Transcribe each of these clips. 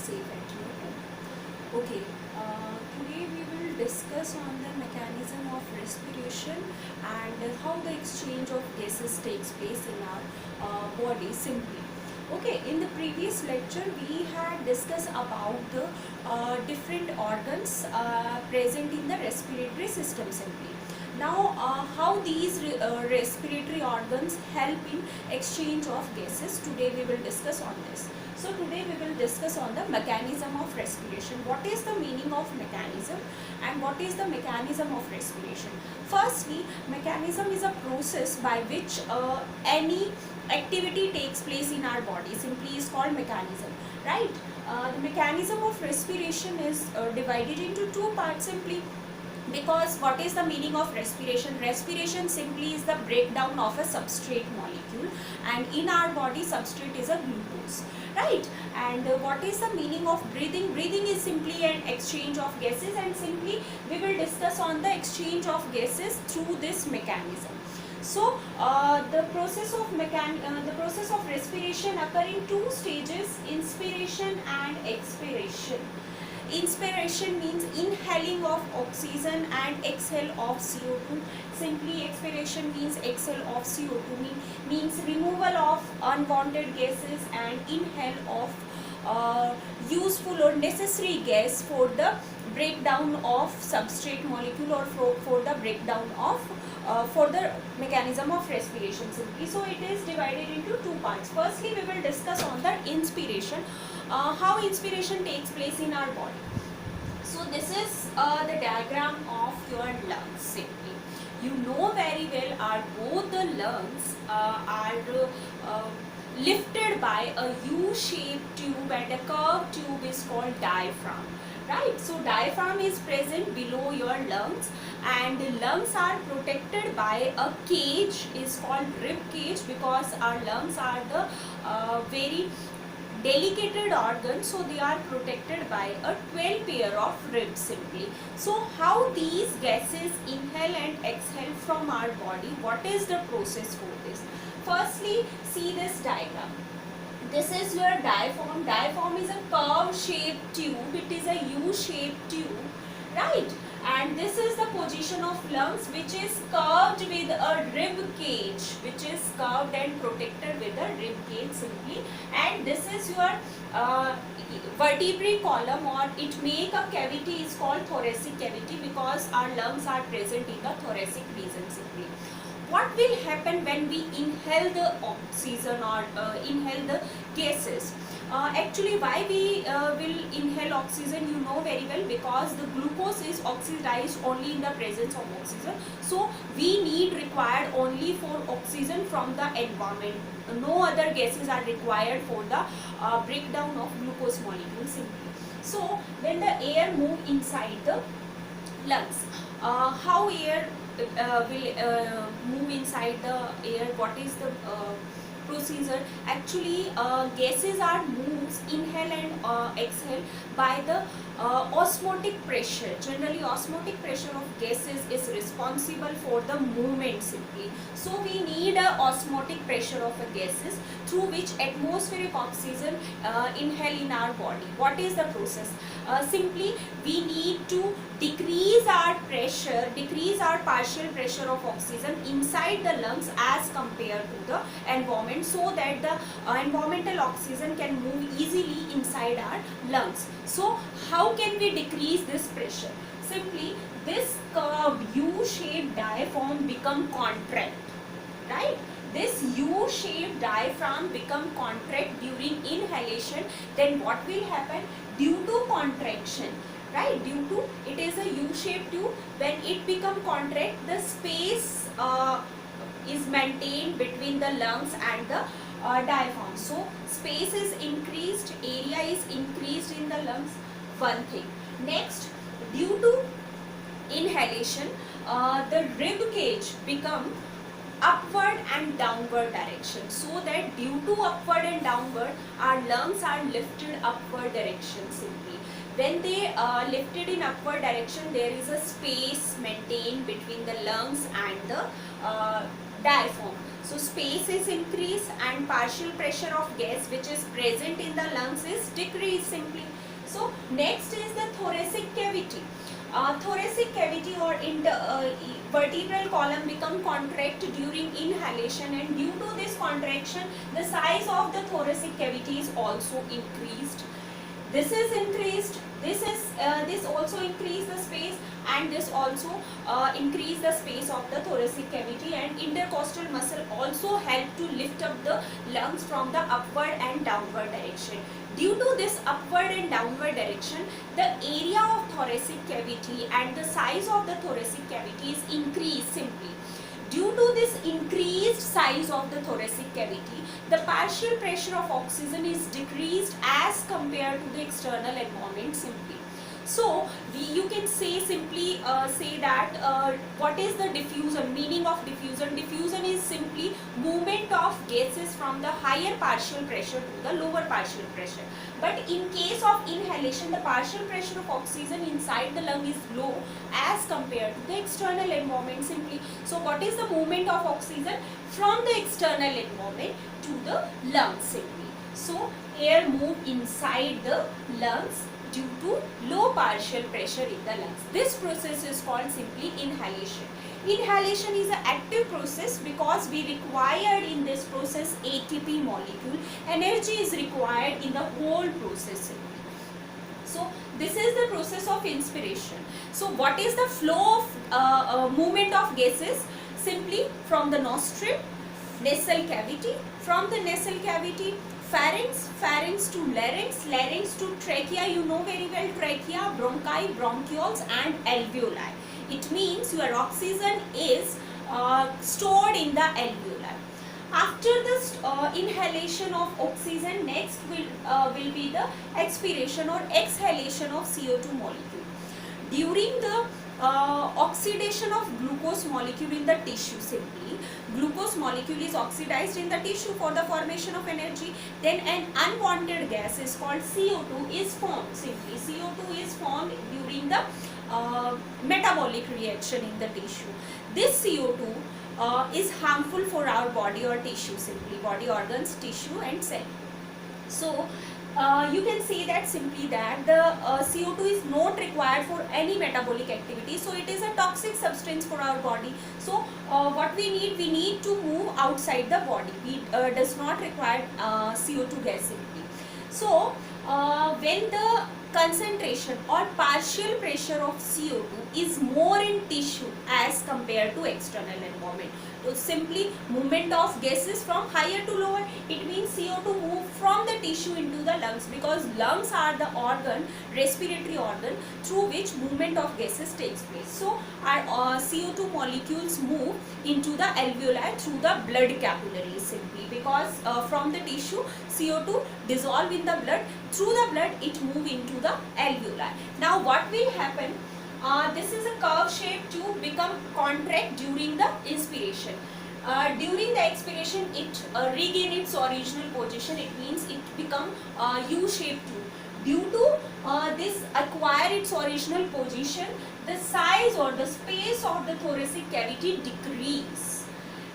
safe at your home. Okay, today we will discuss on the mechanism of respiration and how the exchange of gases takes place in our body simply. Okay, in the previous lecture we had discussed about the different organs present in the respiratory system simply. Now, how these respiratory organs help in exchange of gases, today we will discuss on this. So today we will discuss on the mechanism of respiration. What is the meaning of mechanism and what is the mechanism of respiration? Firstly, mechanism is a process by which any activity takes place in our body, simply is called mechanism, right? The mechanism of respiration is divided into two parts simply. Because what is the meaning of respiration? Respiration simply is the breakdown of a substrate molecule, and in our body substrate is a glucose, right? And what is the meaning of breathing? Breathing is simply an exchange of gases, and simply we will discuss on the exchange of gases through this mechanism. So the process of respiration occur in two stages: inspiration and expiration. Inspiration means inhaling of oxygen and exhale of CO2. Simply expiration means exhale of CO2, means removal of unwanted gases and inhale of useful or necessary gas for the breakdown of substrate molecule, or for the breakdown of for the mechanism of respiration simply. So it is divided into two parts. Firstly, we will discuss on the inspiration, how inspiration takes place in our body. So this is the diagram of your lungs simply. You know very well our both the lungs are lifted by a U-shaped tube, and a curved tube is called diaphragm, right? So diaphragm is present below your lungs, and the lungs are protected by a cage is called rib cage, because our lungs are the very delicate organ, so they are protected by a 12 pair of ribs simply. So how these gases inhale and exhale from our body? What is the process for this? Firstly, see this diagram. This is your diaphragm. Diaphragm is a curve shaped tube. It is a U-shaped tube, right? And this is the position of lungs, which is curved with a rib cage, which is curved and protected with a rib cage simply. And this is your vertebrate column, or it make a cavity is called thoracic cavity, because our lungs are present in the thoracic region simply. What will happen when we inhale the oxygen or inhale the gases? Actually, why we will inhale oxygen, you know very well, because the glucose is oxidized only in the presence of oxygen. So we need required only for oxygen from the environment. No other gases are required for the breakdown of glucose molecules simply. So when the air move inside the lungs, how air will move inside the air? What is the procedure? Actually, gases are moves, inhale and exhale, by the osmotic pressure. Generally, osmotic pressure of gases is responsible for the movement simply. So we need a osmotic pressure of the gases through which atmospheric oxygen inhale in our body. What is the process? Simply we need to decrease our pressure, decrease our partial pressure of oxygen inside the lungs as compared to the environment, so that the environmental oxygen can move easily inside our lungs. So how can we decrease this pressure? Simply this curved U-shaped diaphragm become contract, right? This U-shaped diaphragm become contract during inhalation. Then what will happen? Due to contraction, right? Due to it is a U-shaped tube, when it become contract, the space is maintained between the lungs and the diaphragm. So space is increased, area is increased in the lungs. One thing. Next, due to inhalation, the rib cage become upward and downward direction, so that due to upward and downward, our lungs are lifted upward direction simply. When they lifted in upward direction, there is a space maintained between the lungs and the diaphragm. So space is increased and partial pressure of gas which is present in the lungs is decreased simply. So next is the thoracic cavity. Thoracic cavity or vertebral column become contract during inhalation, and due to this contraction the size of the thoracic cavity is also increased. This is increased, this also increase the space, and this also increase the space of the thoracic cavity, and intercostal muscle also help to lift up the lungs from the upward and downward direction. Due to this upward and downward direction, the area of thoracic cavity and the size of the thoracic cavity is increased simply. Due to this increased size of the thoracic cavity, the partial pressure of oxygen is decreased as compared to the external environment simply. So you can say simply say that what is the diffusion, meaning of diffusion? Diffusion is simply movement of gases from the higher partial pressure to the lower partial pressure. But in case of inhalation, the partial pressure of oxygen inside the lung is low as compared to the external environment simply. So what is the movement of oxygen from the external environment to the lungs simply? So air move inside the lungs due to low partial pressure in the lungs. This process is called simply inhalation. Inhalation is an active process because we required in this process ATP molecule. Energy is required in the whole process simply. So this is the process of inspiration. So what is the flow of movement of gases? Simply from the nostril, nasal cavity, from the nasal cavity pharynx, pharynx to larynx, larynx to trachea, you know very well trachea, bronchi, bronchioles and alveoli. It means your oxygen is stored in the alveoli. After this inhalation of oxygen, next will be the expiration or exhalation of CO2 molecule. During the oxidation of glucose molecule in the tissue simply, glucose molecule is oxidized in the tissue for the formation of energy, then an unwanted gas is called CO2 is formed simply. CO2 is formed during the metabolic reaction in the tissue. This CO2 is harmful for our body or tissue simply, body organs, tissue and cell. So you can say that simply that the CO2 is not required for any metabolic activity, so it is a toxic substance for our body. So what we need to move outside the body. We does not require CO2 gas simply. So when the concentration or partial pressure of CO2 is more in tissue as compared to external environment. So simply movement of gases from higher to lower, it means CO2 move from the tissue into the lungs, because lungs are the organ, respiratory organ through which movement of gases takes place. So our CO2 molecules move into the alveoli through the blood capillaries simply, because from the tissue CO2 dissolve in the blood, through the blood it move into the alveoli. Now what will happen? This is a curve shape tube become contract during the inspiration. During the expiration it regain its original position, it means it become U-shaped tube. Due to this acquire its original position, the size or the space of the thoracic cavity decrease.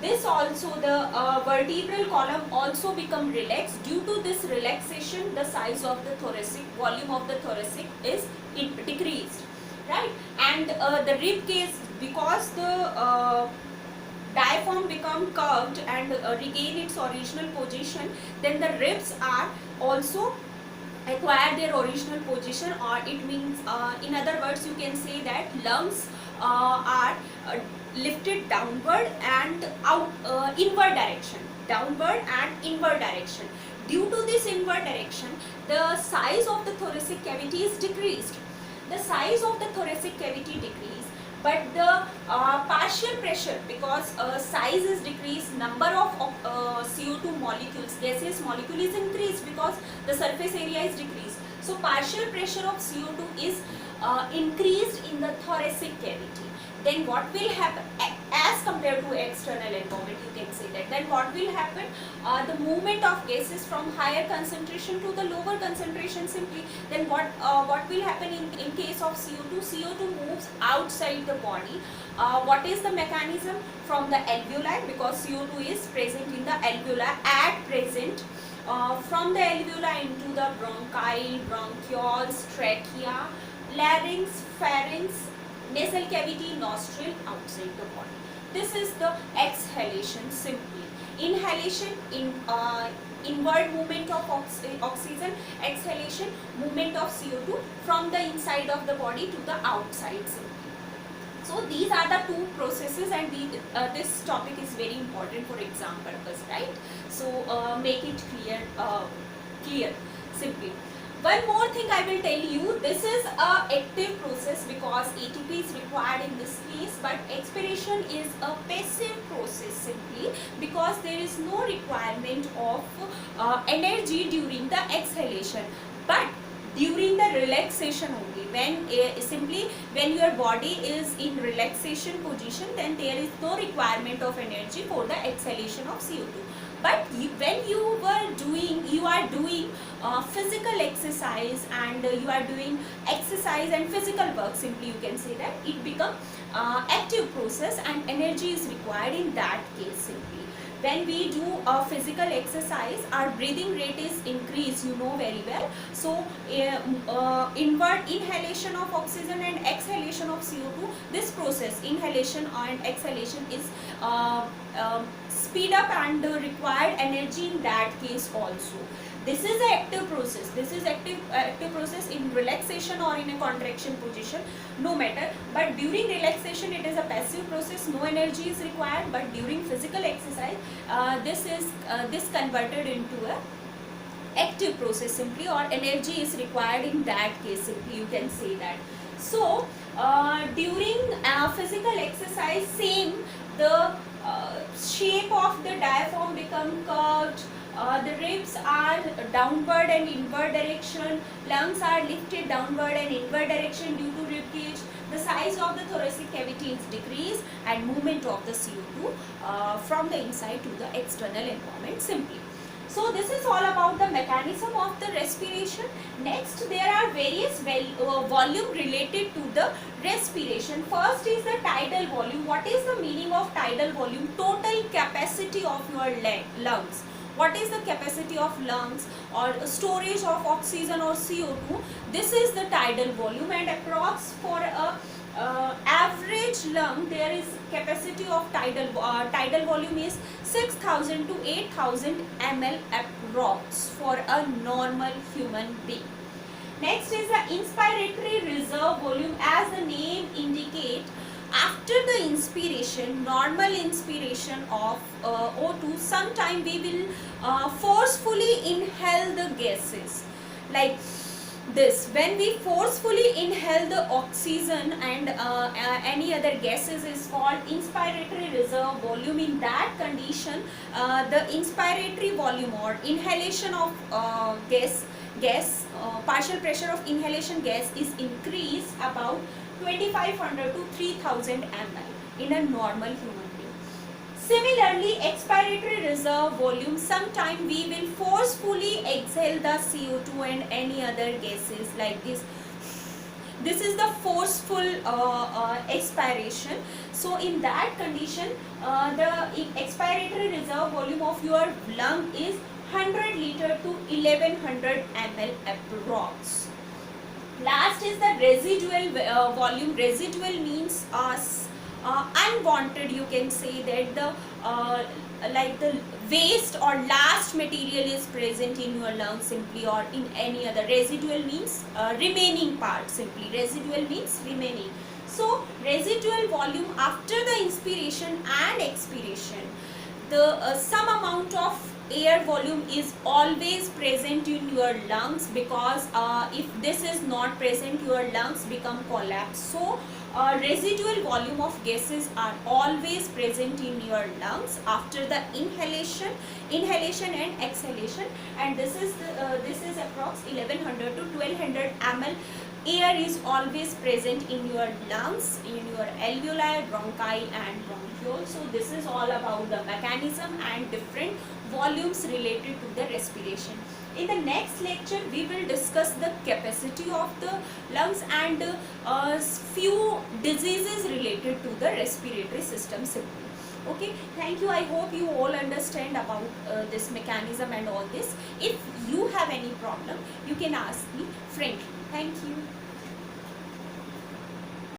This also the vertebral column also become relaxed. Due to this relaxation, the size of the thoracic, volume of the thoracic is decreased. Right, and the rib cage, because the diaphragm become curved and regain its original position, then the ribs are also acquire their original position, or it means in other words you can say that lungs are lifted downward and out inward direction, downward and inward direction. Due to this inward direction, the size of the thoracic cavity is decreased. The size of the thoracic cavity decrease, but the partial pressure, because size is decreased, number of CO2 molecules, gaseous molecule is increased because the surface area is decreased. So partial pressure of CO2 is increased in the thoracic cavity. Then what will happen? As compared to external environment, you can say that. Then what will happen? The movement of gases from higher concentration to the lower concentration simply. Then what will happen in case of CO2? CO2 moves outside the body. What is the mechanism? From the alveoli, because CO2 is present in the alveoli at present. From the alveoli into the bronchi, bronchioles, trachea, larynx, pharynx, nasal cavity, nostril, outside the body. This is the exhalation simply. Inhalation, inward movement of oxygen, exhalation, movement of CO2 from the inside of the body to the outside simply. So these are the two processes, and this topic is very important for exam purpose, right? So make it clear simply. One more thing I will tell you, this is a active process because ATP is required in this case, but expiration is a passive process simply because there is no requirement of energy during the exhalation, but during the relaxation only. When your body is in relaxation position, then there is no requirement of energy for the exhalation of CO2. But when you are doing physical exercise, and you are doing exercise and physical work, simply you can say that it becomes active process and energy is required in that case simply. When we do a physical exercise, our breathing rate is increased, you know very well. So inward inhalation of oxygen and exhalation of CO2, this process, inhalation and exhalation, is speed up and required energy in that case also. This is an active process. This is active process in relaxation or in a contraction position, no matter. But during relaxation, it is a passive process. No energy is required. But during physical exercise, this converted into a active process simply, or energy is required in that case simply. You can say that. So during physical exercise, same, the shape of the diaphragm become curved. The ribs are downward and inward direction, lungs are lifted downward and inward direction due to rib cage. The size of the thoracic cavity is decreased, and movement of the CO2 from the inside to the external environment simply. So this is all about the mechanism of the respiration. Next, there are various volume related to the respiration. First is the tidal volume. What is the meaning of tidal volume? Total capacity of your lungs. What is the capacity of lungs or storage of oxygen or CO2? This is the tidal volume, and approx for a average lung, there is capacity of tidal volume is 6,000 to 8,000 ml approx for a normal human being. Next is the inspiratory reserve volume. As the name indicates, after the inspiration, normal inspiration of O2, sometime we will forcefully inhale the gases like this. When we forcefully inhale the oxygen and any other gases, is called inspiratory reserve volume. In that condition, the inspiratory volume or inhalation of gas, partial pressure of inhalation gas is increased about 2500 to 3000 ml in a normal human being. Similarly, expiratory reserve volume, sometime we will forcefully exhale the CO2 and any other gases like this. This is the forceful expiration. So in that condition, the expiratory reserve volume of your lung is 100 liter to 1100 ml approx. Last is the residual volume. Residual means unwanted, you can say that the like the waste or last material is present in your lungs simply, or in any other. Residual means remaining part simply. Residual means remaining. So residual volume after the inspiration and expiration, the some amount of air volume is always present in your lungs, because if this is not present, your lungs become collapsed. So residual volume of gases are always present in your lungs after the inhalation and exhalation, and this is approx 1100 to 1200 ml air is always present in your lungs, in your alveoli, bronchi and bronchioles. So this is all about the mechanism and different volumes related to the respiration. In the next lecture, we will discuss the capacity of the lungs and few diseases related to the respiratory system simply. Okay, thank you. I hope you all understand about this mechanism and all this. If you have any problem, you can ask me frankly. Thank you.